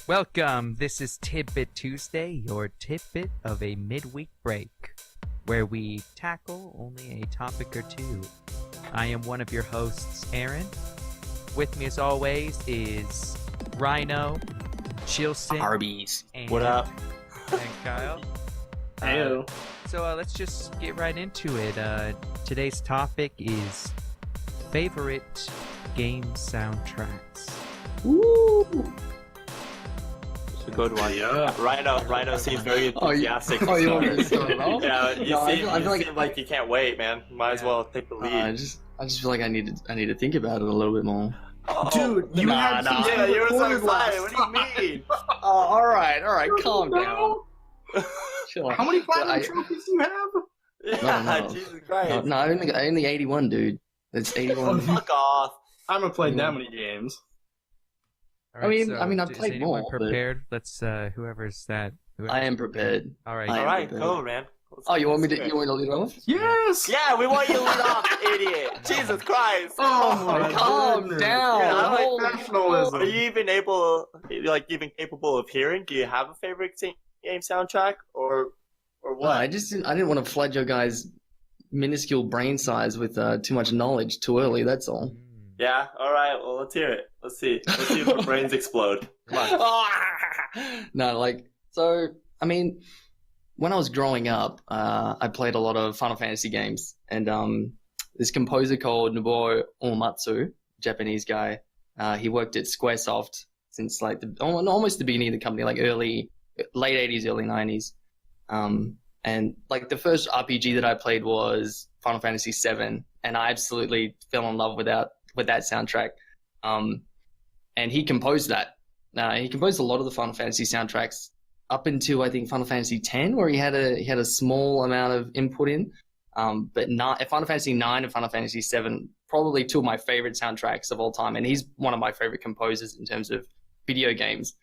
Welcome. This is Tidbit Tuesday, your tidbit of a midweek break, where we tackle only a topic or two. I am one of your hosts, Aaron. With me, as always, is Rhino, Chilson, Arby's. and, What up? and Kyle. Heyo. So let's just get right into it. Today's topic is favorite game soundtracks. Woo! It's a good one. Yeah. Rhino seems very enthusiastic. you want me to start it off? Yeah, you No, I seem feel like you can't wait, man. Might as well take the lead. I just feel like I need to think about it a little bit more. Dude, you had some yeah, you were so recorded excited. last What do you mean? Oh, all right, calm down. Chill. How many platinum trophies do you have? Yeah, No. Jesus Christ. No, I only 81, dude. That's 81. Fuck off. I haven't played that many games. All I mean, I've is played anyone more, but- prepared? Let's whoever's that. I am prepared. All right. I am Alright, prepared. go, man. Oh, you want me to lead off? Yes! Yeah, we want you to lead off, idiot. Jesus Christ. Oh my Calm goodness. down. Yeah, I like Holy professionalism. Are you even even capable of hearing? Do you have a favorite game soundtrack or No, what? I didn't want to flood your guys' minuscule brain size with too much knowledge too early. That's all. Yeah. All right. Well, let's hear it. Let's see if our brains explode. Come on. No, I mean, when I was growing up, I played a lot of Final Fantasy games, and this composer called Nobuo Uematsu, Japanese guy, he worked at Squaresoft since almost the beginning of the company, like late 80s, early 90s. And like the first RPG that I played was Final Fantasy VII, and I absolutely fell in love with that soundtrack. And he composed that. He composed a lot of the Final Fantasy soundtracks up until I think Final Fantasy X, where he had a small amount of input in. But Final Fantasy IX and Final Fantasy VII, probably two of my favorite soundtracks of all time, and he's one of my favorite composers in terms of video games.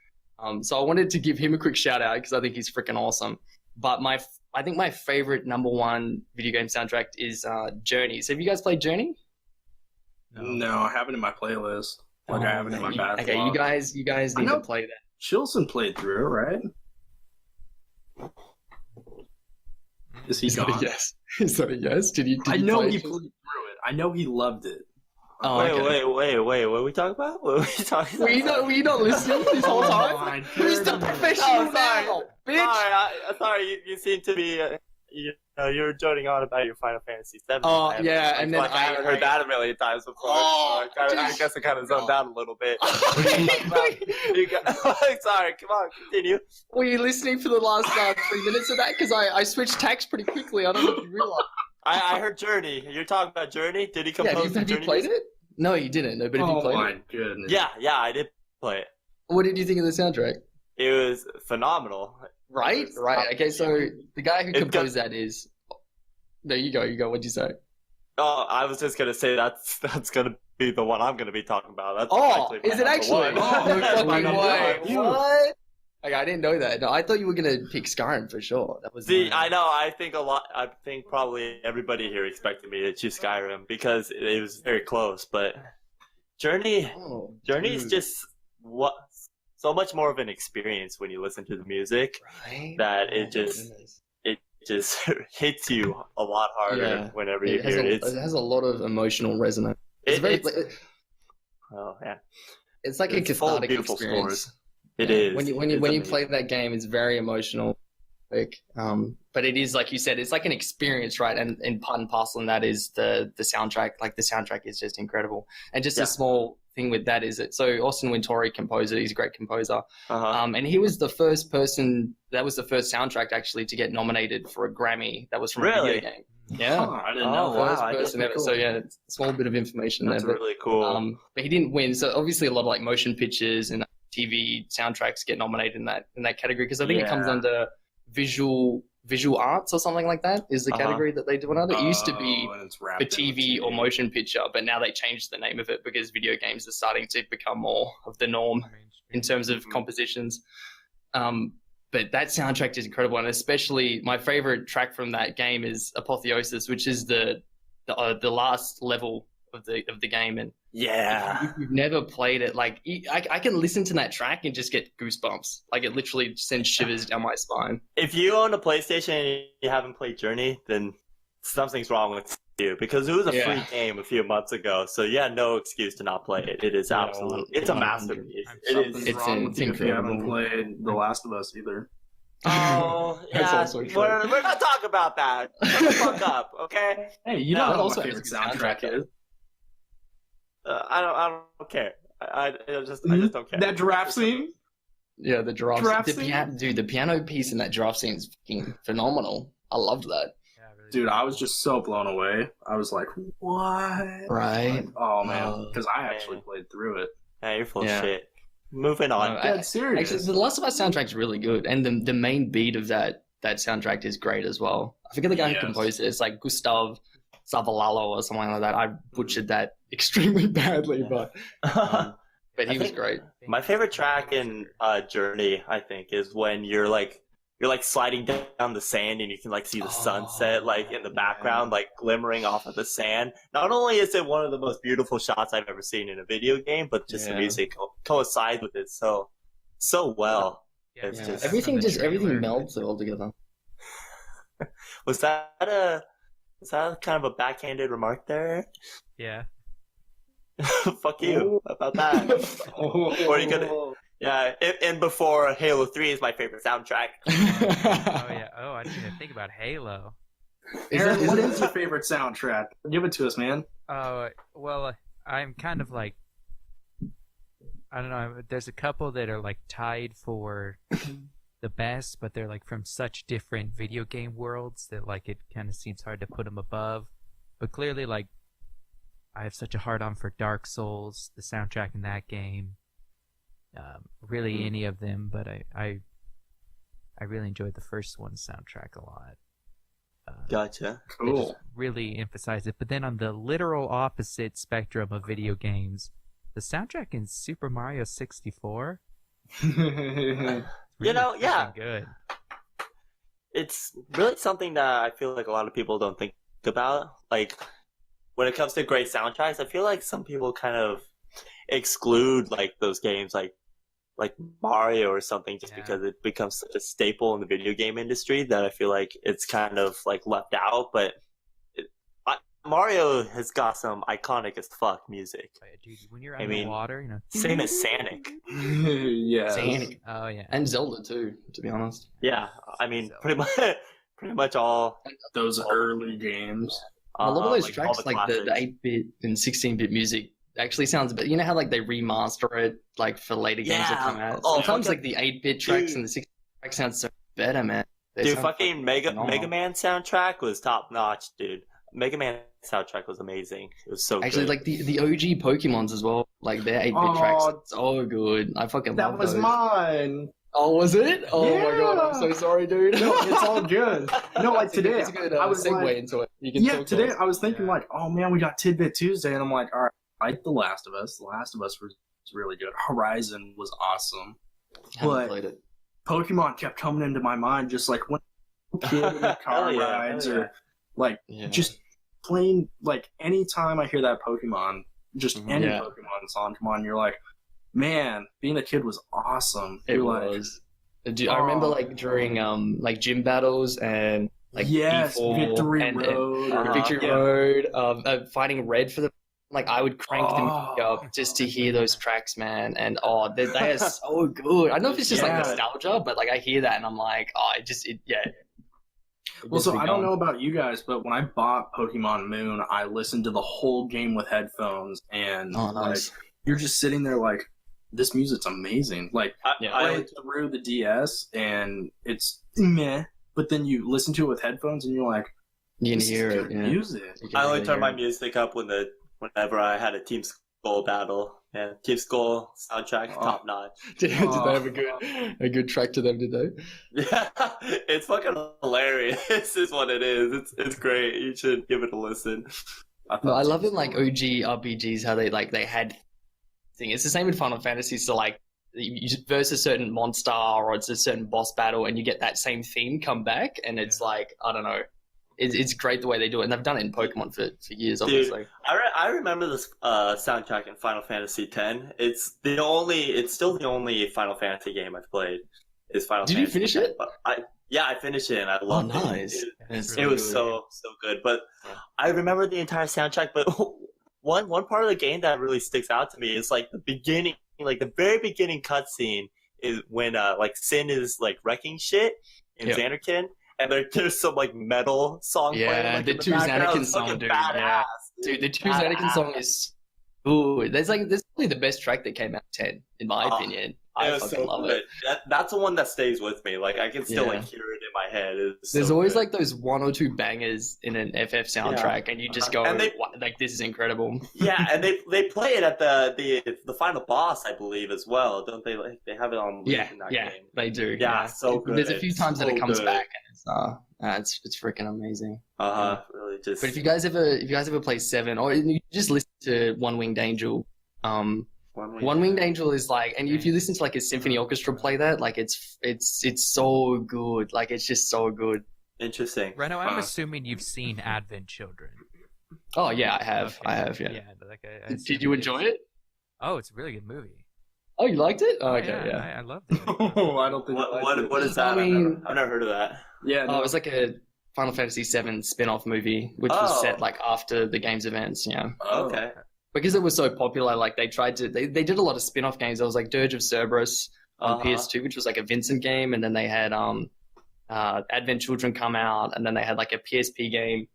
So I wanted to give him a quick shout out because I think he's freaking awesome. But I think my favorite number one video game soundtrack is Journey's. Have you guys played Journey? No, I have it in my playlist. I have it in my backlog. Okay, you guys need to play that. Chilson played through it, right? Is he Is that gone? a yes? Is that a yes? Did you I know play he it? played through it. I know he loved it. Oh, okay. Wait. What are we talking about? What are we talking about? Were you not listening this whole time? my Who's the goodness. professional Oh, sorry. now, bitch? Sorry. You seem to be. You're joking on about your Final Fantasy VII. Oh, yeah, and then I haven't heard that a million times before. Oh, so I guess I kind of zoned out a little bit. Sorry, come on, continue. Were you listening for the last 3 minutes of that? Because I switched tax pretty quickly. I don't know if you realize. I heard Journey. You're talking about Journey? Did he Yeah, compose have you Journey? played it? No, you didn't. No, but have you Oh played my it? goodness. Yeah, I did play it. What did you think of the soundtrack? It was phenomenal. Right. Okay, so the guy who It's composed that is. There you go. What'd you say? Oh, I was just gonna say that's gonna be the one I'm gonna be talking about. That's Oh, actually my is it number actually? one. Oh, no That's my fucking number way. one. What? Okay, I didn't know that. No, I thought you were gonna pick Skyrim for sure. That was. See, I know. I think probably everybody here expected me to choose Skyrim because it was very close. But Journey's dude. just so much more of an experience when you listen to the music Right? that Oh, it just my goodness. hits you a lot harder Yeah. whenever you It has, hear it. it has a lot of emotional resonance. It's very. Oh yeah, It's like a it's full of cathartic beautiful experience. scores. It is. When you play that game, it's very emotional. But it is, like you said, it's like an experience, right? And part and parcel in that is the soundtrack. Like the soundtrack is just incredible. And just a small thing with that is that Austin Wintory, composer, he's a great composer. And he was the first person. That was the first soundtrack actually to get nominated for a Grammy. That was from a Really? video game. Yeah. Oh, I didn't know. wow. First I person didn't ever. know. So yeah, small bit of information That's there. really cool. But he didn't win. So obviously a lot of like motion pictures and TV soundtracks get nominated in that category because I think it comes Yeah. under visual arts or something like that is the category that they do it under. It used to be and it's wrapped for in TV or motion picture, but now they changed the name of it because video games are starting to become more of the norm in terms of compositions. But that soundtrack is incredible, and especially my favorite track from that game is Apotheosis, which is the last level of the game, and Yeah. if you've never played it, like I can listen to that track and just get goosebumps. Like it literally sends shivers down my spine. If you own a PlayStation and you haven't played Journey, then something's wrong with you because it was a free game a few months ago. So you had no excuse to not play it. It is absolutely, it's a masterpiece. Something's wrong with you if you incredible. haven't played The Last of Us either. Oh, That's yeah. also true. We're not talking about that. Shut the fuck up, okay? Hey, you No, know it what also my has a favorite good soundtrack soundtrack, is? I don't care. I just don't care. That giraffe scene? Yeah, the giraffe. Giraffe The scene? dude, the piano piece in that giraffe scene is fucking phenomenal. I loved that. Yeah, I really Dude, do. I was just so blown away. I was like, what? Right? Like, oh, man. Because I actually Man. played through it. Yeah, you're full Yeah. of shit. Moving on. No, Dead serious. Actually, the Last of Us soundtrack's really good, and the main beat of that soundtrack is great as well. I forget the guy Yes. who composed it. It's like Gustav Zavalalo or something like that. I butchered that extremely badly, but he I was think- great. My favorite track in Journey, I think, is when you're like sliding down the sand and you can like see the sunset like in the background, like glimmering off of the sand. Not only is it one of the most beautiful shots I've ever seen in a video game, but just the Yeah. music coincides with it so well. Yeah, It's yeah, just- from Everything the everything trailer. melts all together. Was that kind of a backhanded remark there? Yeah. Fuck you about that. Or are you gonna? Yeah, and before Halo 3 is my favorite soundtrack. Oh yeah. Oh, I didn't even think about Halo. Aaron, what is your favorite soundtrack? Give it to us, man. Oh well, I'm kind of like, I don't know. There's a couple that are like tied for the best, but they're like from such different video game worlds that like it kind of seems hard to put them above. But clearly, like, I have such a hard on for Dark Souls, the soundtrack in that game. Really any of them, but I really enjoyed the first one's soundtrack a lot. Gotcha. They just Cool. really emphasize it. But then on the literal opposite spectrum of video games, the soundtrack in Super Mario 64, really yeah. fucking good. It's really something that I feel like a lot of people don't think about. Like, when it comes to great soundtracks, I feel like some people kind of exclude like those games like Mario or something just Yeah. because it becomes such a staple in the video game industry that I feel like it's kind of like left out. But Mario has got some iconic as fuck music. But, dude, when you're I mean, underwater, you know. Same as Sonic. Yeah. Sonic. Oh yeah. And Zelda too, to be honest. Yeah, I mean, So- pretty much all. Those early games. A lot of those all tracks, the like the classics. 8-bit and 16-bit music, actually sounds a bit. You know how like they remaster it like for later games that Yeah. come out. Oh, Sometimes fucking- like the 8-bit tracks Dude. and the 16-bit tracks sound so better, man. They Dude, sound fucking Mega phenomenal. Man soundtrack was top notch, dude. Mega Man soundtrack was amazing. It was so Actually, good. like the OG Pokemons as well, like their 8-bit tracks, Oh, so good. I fucking That love was those. mine. Oh, was it? Oh my god, I'm so Yeah. sorry, dude. No, it's all good. No, like It's a good- today, it's a good I was segue like, into it. You can yeah, talk today to it. I was thinking Yeah. like, oh man, we got Tidbit Tuesday, and I'm like, all right, I like The Last of Us. The Last of Us was really good. Horizon was awesome. Haven't but- played it. Pokemon kept coming into my mind, just like when kid in the car Hell yeah, rides, hell yeah. or like Yeah. just plain like anytime I hear that Pokemon, just any Yeah. Pokemon song come on, you're like, man, being a kid was awesome. It You're like, was. Dude, I remember Oh. like during like gym battles and like yes, E4 Victory and Road. Uh-huh. Victory Yeah. Road, fighting Red for the like I would crank the music Oh. up just to hear those tracks, man. And they are so good. I don't know if it's just like Yeah. nostalgia, but like I hear that and I'm like, oh, yeah. It Well, gets so me I don't going. know about you guys, but when I bought Pokemon Moon, I listened to the whole game with headphones, and Oh, nice. like you're just sitting there like, this music's amazing. Like Yeah. play it through the DS, and it's meh, but then you listen to it with headphones, and you're like, You can this hear is it. good Yeah. music. You can I only really turn hear my it. music up whenever I had a Team Skull battle. Yeah, Team Skull soundtrack Oh. top notch. Did they have a good track to them? Did they? Yeah, it's fucking hilarious. Is what it is. It's great. You should give it a listen. No, I love in like OG RPGs how they had thing. It's the same with Final Fantasy. So like you verse a certain monster or it's a certain boss battle, and you get that same theme come back, and it's like I don't know, it's great the way they do it, and they've done it in Pokemon for years, obviously. I remember this soundtrack in Final Fantasy X. It's still the only Final Fantasy game I've played. Is Final Did Fantasy you finish X. it? But I finished it and I loved it. Nice. It was so good. But I remember the entire soundtrack. But one part of the game that really sticks out to me is like the beginning, like the very beginning cutscene is when like Sin is like wrecking shit in Xanarkand. And there's some like metal song playing. Like, the 2 Xanarkand song, dude. Badass, dude, the 2 Xanarkand song is there's probably the best track that came out of 10, in my opinion. I fucking love it. That's the one that stays with me. Like I can still like hear it in my head. There's always like those 1 or 2 bangers in an FF soundtrack, and you just go, and like, this is incredible. Yeah, and they play it at the final boss, I believe, as well, don't they? Like they have it on loop in that game. They do. Yeah, so good. There's a few times that it comes back, and it's freaking amazing. Really just. But if you guys ever play 7, or you just listen to One Winged Angel, One Winged Angel is like, and if you listen to like a symphony orchestra play that, like it's so good. Like it's just so good. Interesting. Reno, I'm assuming you've seen Advent Children. Oh yeah, I have. Okay. I have. Yeah. Like Did you enjoy it? Oh, it's a really good movie. Oh, you liked it? Oh, okay, I loved it. Oh, I don't think. What is that? I mean, I've never heard of that. Yeah. No. It was like a Final Fantasy VII spin-off movie, which was set like after the game's events. Yeah. Okay. Because it was so popular, like they did a lot of spin-off games. There was like Dirge of Cerberus on PS2, which was like a Vincent game, and then they had Advent Children come out, and then they had like a PSP game.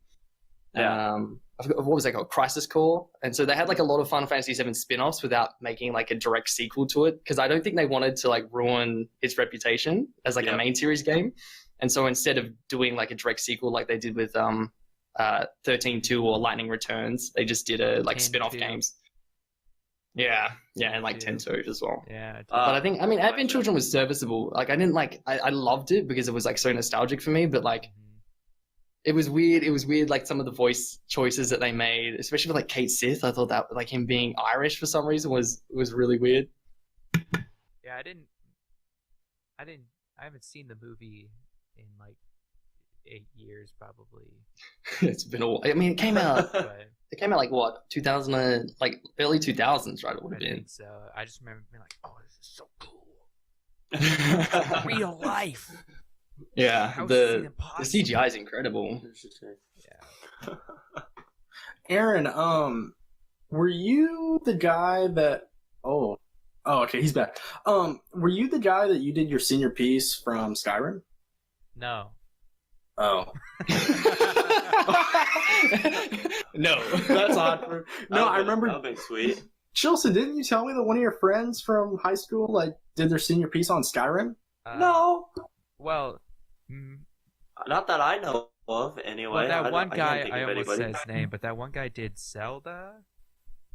I forgot, what was that called? Crisis Core. And so they had like a lot of Final Fantasy VII spin-offs without making like a direct sequel to it, because I don't think they wanted to like ruin its reputation as like a main series game. And so instead of doing like a direct sequel like they did with 13-2 or Lightning Returns, they just did a like spin-off games. Yeah, and like 10-2 as well. Yeah. But I mean, Advent Children was serviceable. Like I loved it because it was like so nostalgic for me, but like it was weird. It was weird, like some of the voice choices that they made, especially with like Kate Sith. I thought that like him being Irish for some reason was really weird. Yeah, I haven't seen the movie in like 8 years probably. It's been all. I mean, it came out. But It came out like what, 2000, like early 2000s, right? It would have I been. think so. I just remember being like, "Oh, this is so cool, real life." Yeah, How is the it impossible? CGI is incredible. Yeah. Aaron, were you the guy that? Oh, okay, he's back. Were you the guy that you did your senior piece from Skyrim? No. Oh. No, That's odd. No, I remember. That would be sweet. Chilson, didn't you tell me that one of your friends from high school like did their senior piece on Skyrim? No. Well, Not that I know of, anyway. well, that one guy, can't think I of almost anybody. said his name, but that one guy did Zelda.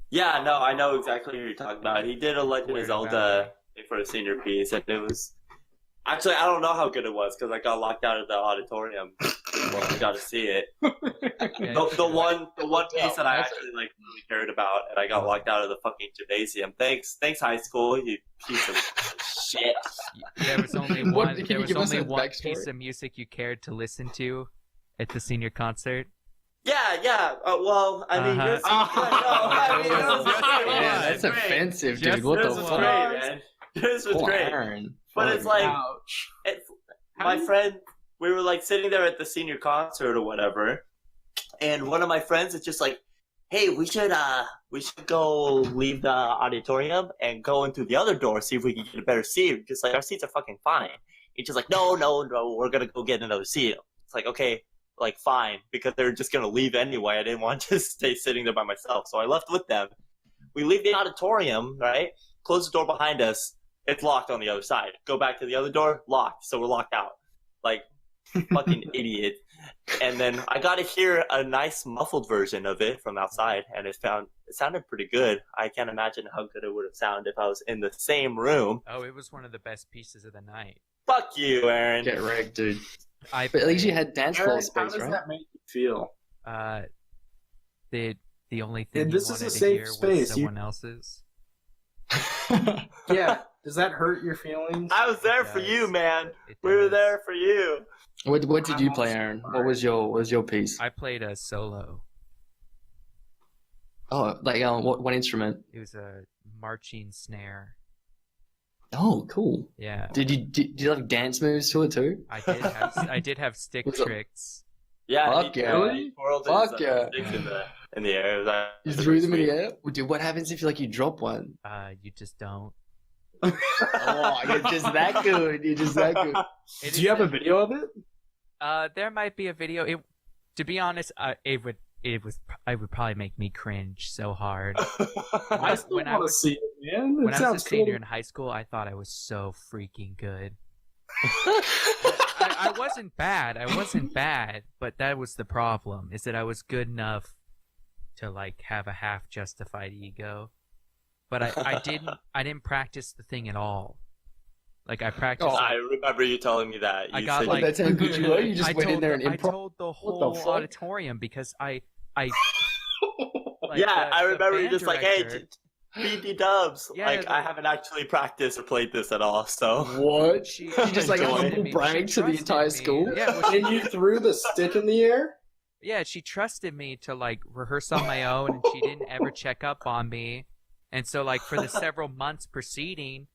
Yeah, no, I know exactly who you're talking about. He did a Legend of Weird Zelda for a senior piece, and it was... Actually, I don't know how good it was, because I got locked out of the auditorium. Well, I got to see it. The one piece that I actually like really cared about, and I got locked out of the fucking gymnasium. Thanks, high school, you piece of shit. There was only What- one. can There you was give us only a one backstory? piece of music you cared to listen to at the senior concert. Yeah. Well, I mean, yours, Yeah, that's offensive, dude. Just What the Yours was fuck? great, man. Yours was Poor great. Aaron. But it's like, Ouch. my friend, we were like sitting there at the senior concert or whatever, and one of my friends is just like, "Hey, we should go leave the auditorium and go into the other door, see if we can get a better seat. Just like our seats are fucking fine." He's just like, "No, we're gonna go get another seat." It's like, okay, like fine, because they're just gonna leave anyway. I didn't want to stay sitting there by myself, so I left with them. We leave the auditorium, right? Close the door behind us. It's locked on the other side. Go back to the other door, locked. So we're locked out. Like, fucking idiot. And then I got to hear a nice muffled version of it from outside, and it sounded pretty good. I can't imagine how good it would have sounded if I was in the same room. Oh, it was one of the best pieces of the night. Fuck you, Aaron. Get wrecked, dude. I But at least you had dance floor Aaron, how space, does right? that make you feel? The only thing This you is a wanted to safe hear space. was someone else's. Yeah. Does that hurt your feelings? I was there It for does. you, man. It We were does. there for you. What did you play, Aaron? What was your piece? I played a solo. Oh, like what instrument? It was a marching snare. Oh, cool. Yeah. Did you have dance moves to it too? I did have stick Was it- tricks. Yeah, Fuck yeah. He twirled Fuck his yeah. sticks in the air. It was You actually threw them in sweet. the air? Well, dude, what happens if you drop one? You just don't. Oh, you're just that good. You're just that good. It Do you have a video of it? There might be a video. To be honest, I would probably make me cringe so hard. I still when I want to was- see it, man. It When I was a sounds senior cool. in high school, I thought I was so freaking good. I wasn't bad. I wasn't bad, but that was the problem. Is that I was good enough to have a half justified ego, but I didn't practice the thing at all. I practiced. Oh, I remember you telling me that. I You got, said Oh, like- that's how good you were? You just went in there and I improv? told the the whole fuck? auditorium because I yeah, I remember you band just like, hey, director- BD Dubs. Yeah, I haven't actually practiced or played this at all, so. What? She You just Enjoy humble it. brag to the trusted entire me. school? Yeah, well, And you threw the stick in the air? yeah, she trusted me to rehearse on my own, and she didn't ever check up on me. And so for the several months preceding,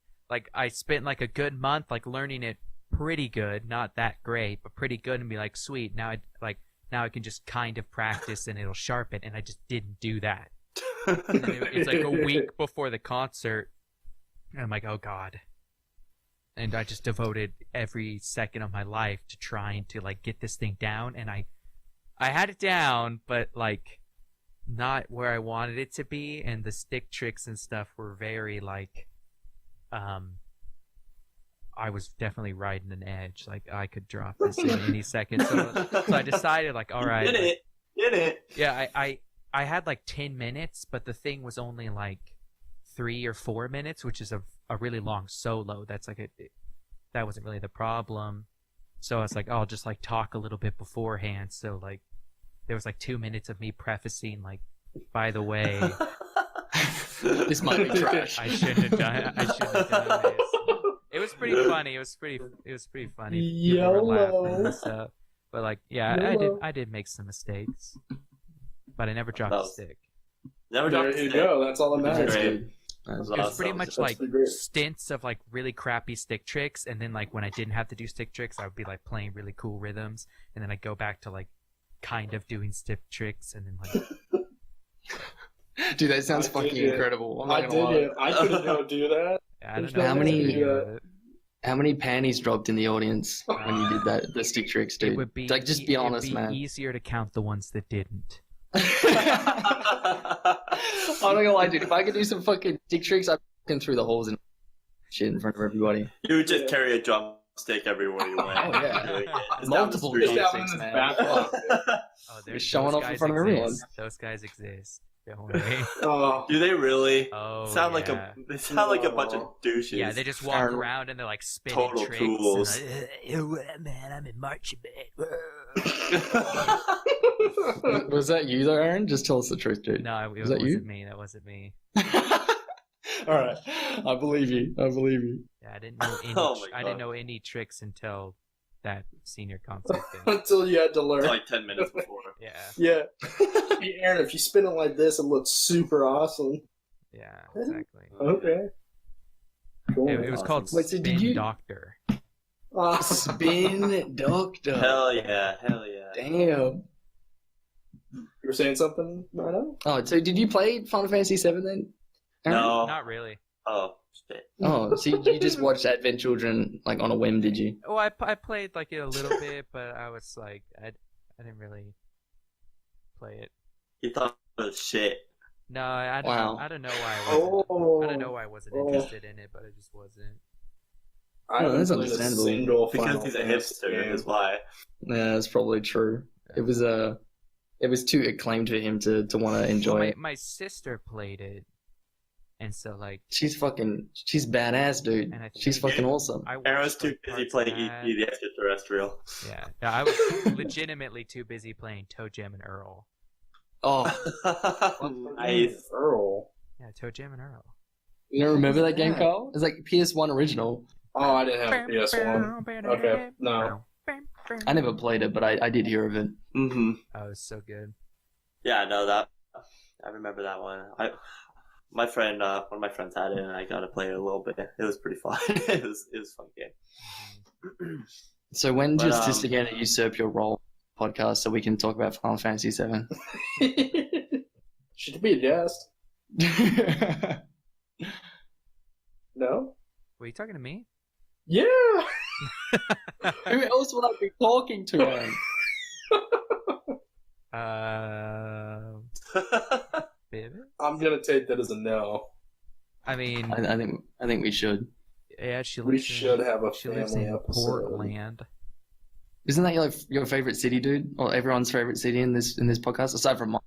I spent a good month learning it pretty good, not that great, but pretty good, and be sweet. Now I can just kind of practice and it'll sharpen, and I just didn't do that. And then it's a week before the concert, and I'm like, oh god. And I just devoted every second of my life to trying to get this thing down, and I had it down, but not where I wanted it to be, and the stick tricks and stuff were very I was definitely riding an edge. I could drop this in any second. So I decided all right. Did it. Yeah, I had 10 minutes, but the thing was only 3 or 4 minutes, which is a really long solo. That's that wasn't really the problem. So I was I'll just talk a little bit beforehand. So there was 2 minutes of me prefacing by the way, This might be trash. I shouldn't have done this. It was pretty funny. It was pretty funny. People were laughing and stuff. But YOLO. I did make some mistakes. But I never dropped That a was- stick. Never There dropped a you stick. go. That's all that That's matters. great. That's It was pretty awesome. much That's pretty great. stints of really crappy stick tricks, and then when I didn't have to do stick tricks, I would be playing really cool rhythms, and then I'd go back to kind of doing stick tricks, and then Dude, that sounds I fucking did it. incredible. I'm I not did gonna lie. it. I couldn't go do that. I don't There's know How many- it. How many panties dropped in the audience when you did that? The stick tricks, dude. It would be just be honest, it'd be man. easier to count the ones that didn't. I'm not gonna lie, dude. If I could do some fucking stick tricks, I'd fucking through the holes and shit in front of everybody. You would just carry a drumstick everywhere you went. Oh, yeah. Doing it. Just Multiple down the Just street. having drumsticks, this man. backlog. Oh, You're showing those off in guys front of everyone. exist. Those guys exist. Don't worry. Oh, Do they really? Oh, sound yeah. they sound like a bunch of douches. Yeah, they just walk Aaron- around and they're spinning Total tricks. tools. And man, I'm in marching band. Was that you, though, Aaron? Just tell us the truth, dude. No, it Was that you? wasn't me. That wasn't me. All right, I believe you. I believe you. Yeah, I didn't know any. Oh my I didn't God. know any tricks until that senior concert thing. until you had to learn. Like 10 minutes before. Yeah, Yeah. Hey, Aaron, if you spin it like this, it looks super awesome. yeah, exactly. Okay. Cool. It was called Wait, so Spin did you- Doctor. Spin Doctor. Hell yeah, hell yeah. Damn. You were saying something, Rhino? Oh, so did you play Final Fantasy VII then? Aaron? No. Not really. Oh, shit. Oh, so you just watched Advent Children on a whim, did you? Oh, I played it a little bit, but I was I didn't really play it. You thought it was shit. No, I don't. Wow. I don't know why I wasn't. Oh. I don't know why I wasn't Oh. interested in it, but I just wasn't. I Oh, that's haven't played a understandable. single Because Final he's a Fantasy hipster, game. is why. Yeah, that's probably true. It was too acclaimed for him to want to enjoy Well, it. my sister played it, and so She's badass, dude. And I She's think- fucking awesome. I Aaron's watched, too busy parts playing of that. E.T. the Extraterrestrial. Yeah, no, I was legitimately too busy playing Toe Jam and Earl. Oh, Nice. Earl. Yeah, Toe Jam and Earl. you don't remember that game, Carl? It's like PS1 original. Oh, I didn't have a PS1. Okay, no. I never played it, but I did hear of it. Mm-hmm. Oh, it's so good. Yeah, no, I remember that one. One of my friends had it, and I got to play it a little bit. It was pretty fun. it was a fun game. So when But, does Just Again usurp your role podcast so we can talk about Final Fantasy VII? Should be a guest. No? Were you talking to me? Yeah. Who else would I be talking to? Man? Vivid? I'm gonna take that as a no. I mean, I think we should. yeah, she lives We should have a she lives family in episode. Portland. Isn't that your favorite city, dude? Or everyone's favorite city in this podcast, aside from mine?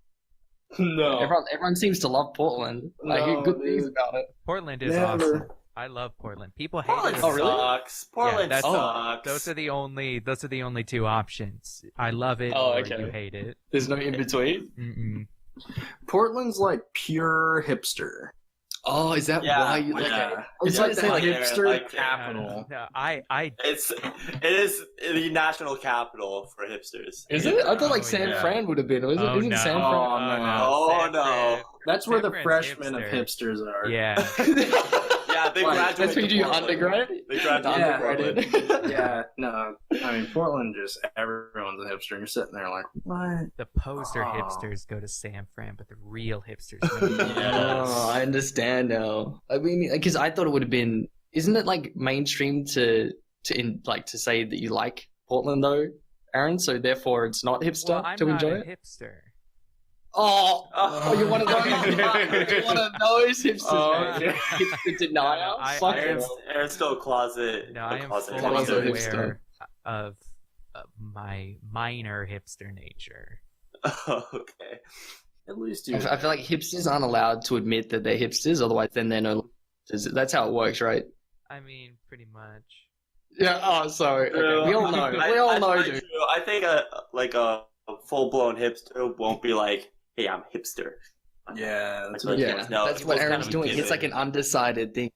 No. Everyone seems to love Portland. I hear No, good things dude. about it. Portland is Never. awesome. I love Portland. People hate Portland it. Oh, really? sucks. Portland that's- sucks. Those are the only two options. I love it Oh, or okay. you hate it. There's no in between. Mm-mm. Portland's like pure hipster. Oh, is that Yeah, why you like yeah. it? I was It's about like to the say like hipster like- capital. No, I It is the national capital for hipsters. Is it? I thought like Oh, San yeah. Fran would have been. Isn't Oh, Isn't no. San Fran? Oh, no. Oh, San no. Fran- That's where San the Fran's freshmen of hipster. hipsters are. Yeah. Yeah, they Why? graduate. That's where you to do Portland. undergrad? They graduate Yeah. to Portland. Yeah, no. I mean, Portland just, everyone's a hipster, and you're sitting there like, what? The poster Oh. hipsters go to San Fran, but the real hipsters. Yes. Oh, I understand now. I mean, because I thought it would have been. Isn't it like mainstream to say that you like Portland though, Aaron? So therefore, it's not hipster Well, I'm to not enjoy a it. hipster. Oh, you're one of those. You're one of those hipsters. Oh, man. okay. Hipster denier. No, I- Fuck Aaron's, it. Aaron's still a closet. No, I a am closet fully Closet hipster. hipster. aware of my minor hipster nature. Okay. At least you. I feel like hipsters aren't allowed to admit that they're hipsters, otherwise then they're no. That's how it works, right? I mean, pretty much. Yeah. Oh, sorry. Okay. We all know. We all know, dude. I think a full blown hipster won't be like, "Hey, I'm a hipster." Yeah, that's Like, what Yeah, no, that's it's what kind Aaron's of doing. given. It's like an undecided thing.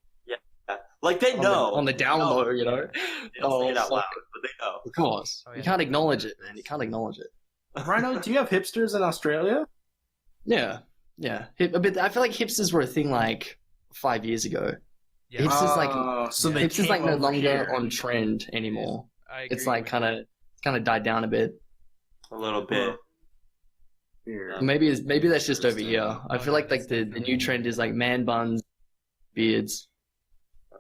Like they know on the down They know. low, you know. They don't say it out fuck. loud, but they know. Of course, Oh, you yeah. can't acknowledge it, man. You can't acknowledge it. Rhino, do you have hipsters in Australia? Yeah, yeah. But I feel like hipsters were a thing like 5 years ago. Yeah, It's just like- so Yeah. they Hipsters like came no over longer here. on trend anymore. I It's agree like with kind of died down a bit. A little bit. Here. Maybe that's just over here. I Oh, feel no, like that's the new trend is like man buns, beards.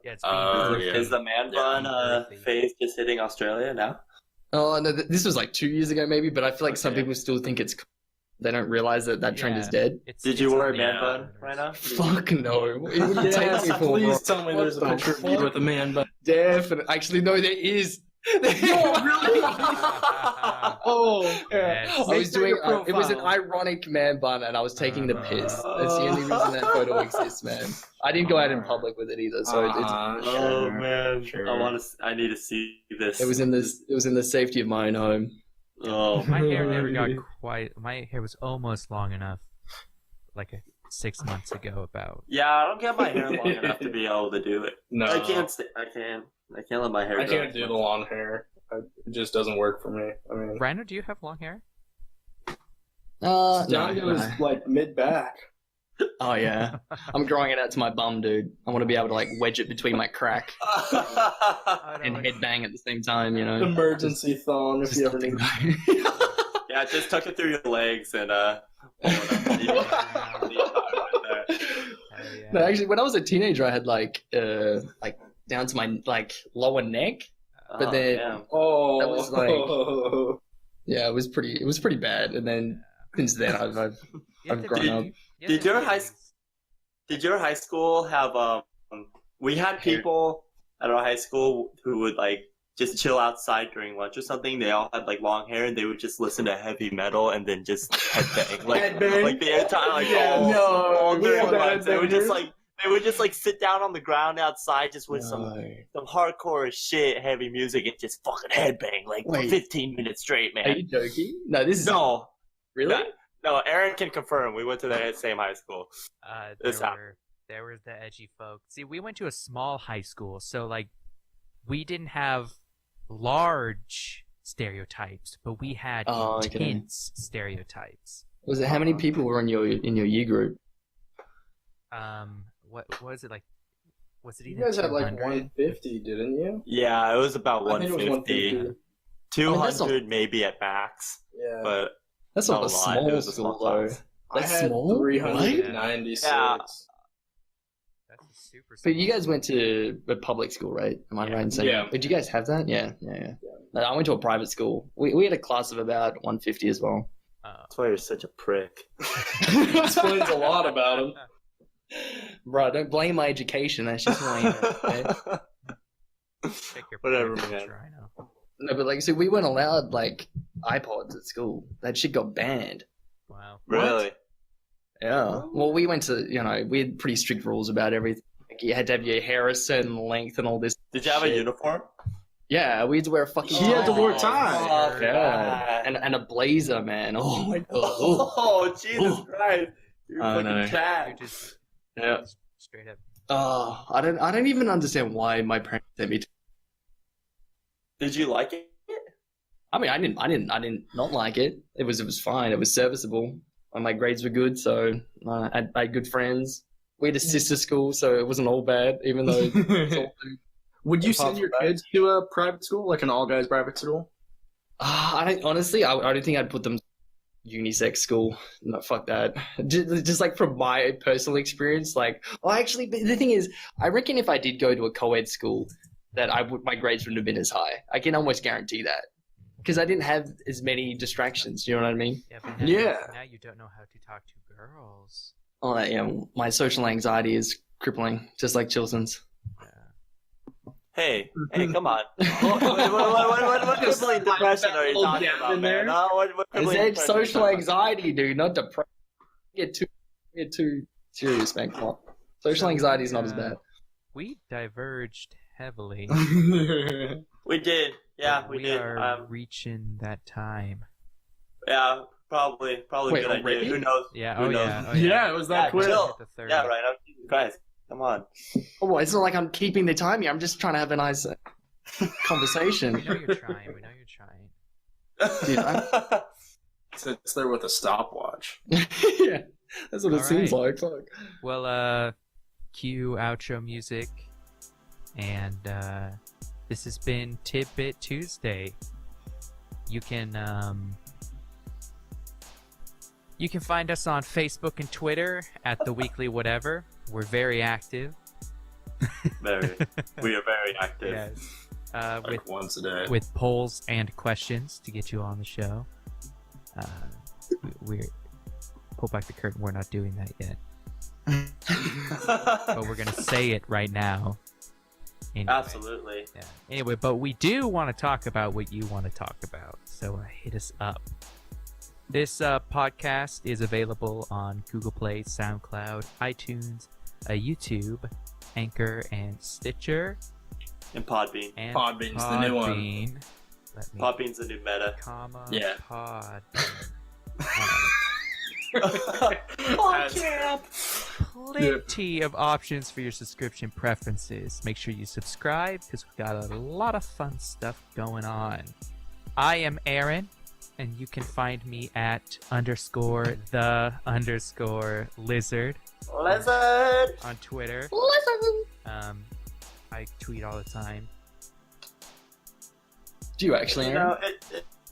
Yeah, it's Oh, being yeah. earthy. Is the man Yeah, bun being earthy. phase just hitting Australia now? Oh no, this was like 2 years ago maybe, but I feel like some Okay. people still think it's. They don't realize that trend is Yeah. dead. It's- Did it's you wear a on man the bun outskirts. right now? Fuck no. What are you Yes, taking me for, please bro? tell me What there's a the picture of you fuck? with a man bun. Definitely. Actually, no, there is. Oh, yeah. Yes. I was doing. Make that your It was an profile. ironic man bun, and I was taking the piss. That's the only reason that photo exists, man. I didn't go out in public with it either, so Oh Sure. man, Sure. I need to see this. it was in this. It was in the safety of my own home. Oh, My hair never got quite. My hair was almost long enough, like 6 months ago. About yeah. I don't get my hair long enough to be able to do it. No, I can't. I can't let my hair. I grow. can't do the long hair. It just doesn't work for me. I mean, Rhino, do you have long hair? No, down goes no. like mid back. Oh yeah, I'm growing it out to my bum, dude. I want to be able to like wedge it between my crack and headbang at the same time. You know, Emergency thong if Just you ever something. need. Yeah, just tuck it through your legs and pull it up. Hell yeah. No, actually, when I was a teenager, I had like down to my like lower neck. But then- damn. Oh, That was like- Yeah, it was pretty bad. And then since then, I've You have I've to grown be- up. you have Did to your be- high Did your high school have we had people at our high school who would like just chill outside during lunch or something. They all had like long hair and they would just listen to heavy metal and then just headbang Headbang? like the entire like Yeah, all no, during yeah, lunch. They would just headbangers. like sit down on the ground outside just with some hardcore as shit heavy music and just fucking headbang like for Wait. 15 minutes straight, Are man. you joking? No, this is No, really. no, Aaron can confirm. We went to the same high school. This There were the edgy folks. See, we went to a small high school, so like we didn't have large stereotypes, but we had Oh, okay. intense stereotypes. Was it how many people were in your year group? What was it like? Was it You even guys had like 200? 150, didn't you? Yeah, it was about I think it was 150. 150. 200 maybe at max, Yeah. but That's not not a a lot. It small was a small school though. class. I That's had small? 396. Yeah. That's a super. But you guys went to a public school, right? Am I Yeah. right in saying? Yeah. Did you guys have that? Yeah. No, I went to a private school. We had a class of about 150 as well. That's why you're such a prick. Explains a lot about him. Bro, don't blame my education. That's just who I am. Okay? Check your Whatever, private man. picture, I know. No, but like, so we weren't allowed like iPods at school. That shit got banned. Wow. Really? Yeah. Well, we went to, we had pretty strict rules about everything. Like, you had to have your hair a certain length and all this. Did you have a shit. uniform? Yeah, we had to wear a fucking. He had to wear a Oh, tie. fuck Yeah, that. and a blazer, man. Oh my god. Oh, Jesus Oh. Christ! You're I fucking know. You're fat. just Yeah. straight up. Oh, I don't even understand why my parents sent me. Did you like it? I mean, I didn't not like it. It was fine. It was serviceable. And my grades were good, so I had good friends. We had a sister school, so it wasn't all bad, even though it's all Would you Apart send your from that. kids to a private school, like an all-guys private school? I don't honestly. I don't think I'd put them unisex school. No, fuck that. Just like from my personal experience, like, actually, but the thing is, I reckon if I did go to a co-ed school, that my grades wouldn't have been as high. I can almost guarantee that because I didn't have as many distractions. You know what I mean? Yeah, but now, Yeah. now you don't know how to talk to girls. Oh, yeah. My social anxiety is crippling, just like Chilson's. Hey, come on. What crippling depression are you Little talking gap about, in there. man? No, what I crippling said depression are you social talking about? anxiety, dude, not depression. Get too serious, man. Come on. Social anxiety is not as bad. We diverged heavily. We did. Yeah, but we we did. are reaching that time. Yeah, probably Wait, good idea. already? Who knows? Yeah. Who Oh knows? yeah. Oh, Yeah, it was that Yeah, quick. chill. Hit the 30. Yeah, right. Guys, come on. Oh, it's not like I'm keeping the time here. I'm just trying to have a nice conversation. We know you're trying. We know you're trying. Dude, Sits there with a stopwatch. Yeah, that's what it All seems right. like. Fuck. Well, cue outro music, and this has been Tidbit Tuesday. You can find us on Facebook and Twitter at The Weekly Whatever. We're very active. We are very active. Yes. Like With once a day. with polls and questions to get you on the show. We're pull back the curtain. We're not doing that yet, but we're gonna say it right now. Anyway. Absolutely. Yeah. Anyway, but we do want to talk about what you want to talk about, so hit us up. This podcast is available on Google Play, SoundCloud, iTunes, YouTube, Anchor, and Stitcher. And Podbean. And Podbean's the new one. Podbean. Let me Podbean's the new meta. comma Yeah. pod. Plenty of options for your subscription preferences. Make sure you subscribe because we got a lot of fun stuff going on. I am Aaron, and you can find me at _the_lizard Lizard! on Twitter. I tweet all the time. Do you actually, You Aaron?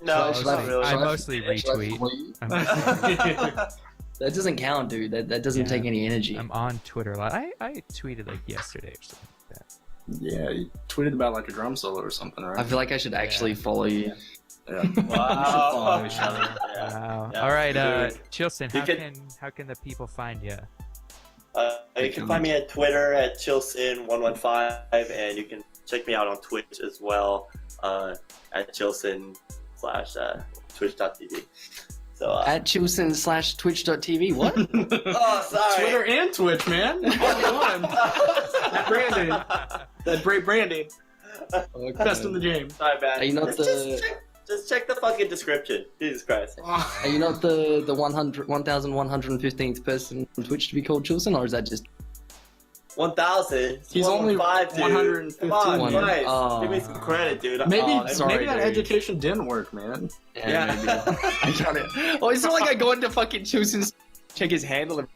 know, no, Should it's I- not really. I mostly retweet. That doesn't count, dude. That doesn't Yeah. take any energy. I'm on Twitter a lot. I tweeted like yesterday or something like that. Yeah, you tweeted about like a drum solo or something, I right? feel like I should actually follow you. Yeah. Wow. Follow each other. Yeah. Wow. Yeah, All right, dude. Chilson, You how can the people find you? You can find me at Twitter at Chilson115, and you can check me out on Twitch as well at Chilson/Twitch.tv. So, At Chilson/Twitch.tv. What? oh, sorry. Twitter and Twitch, man. That branding. That great branding. Best in the game. Sorry, man. Are you not Just check the fucking description. Jesus Christ. Are you not the 1,115th person on Twitch to be called Chilson, or is that just? 1,000. He's only 115, dude. 115. Come on, Bryce. Oh. Give me some credit, dude. Maybe sorry, maybe that dude. education didn't work, man. Yeah, maybe. I got it. Oh, it's not like I go into fucking choosing, check his handle. And...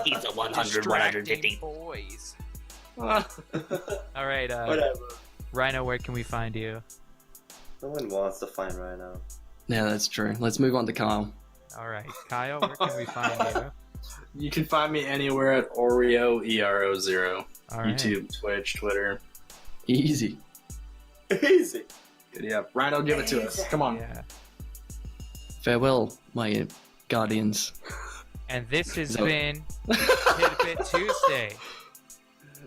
He's a 100, 150. boys. All right, Whatever. Rhino, where can we find you? No one wants to find Rhino. Yeah, that's true. Let's move on to Kyle. All right, Kyle, where can we find you? You can find me anywhere at Oreo ERO0. All right. YouTube, Twitch, Twitter. Easy. Easy. Yeah, Rhino, give it to us. Come on. Yeah. Farewell, my guardians. And this has No. been Tidbit Tuesday.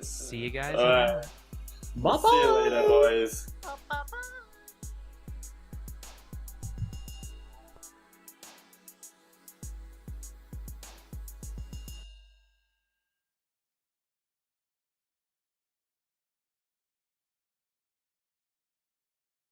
See you guys. All right. around. See you later, boys.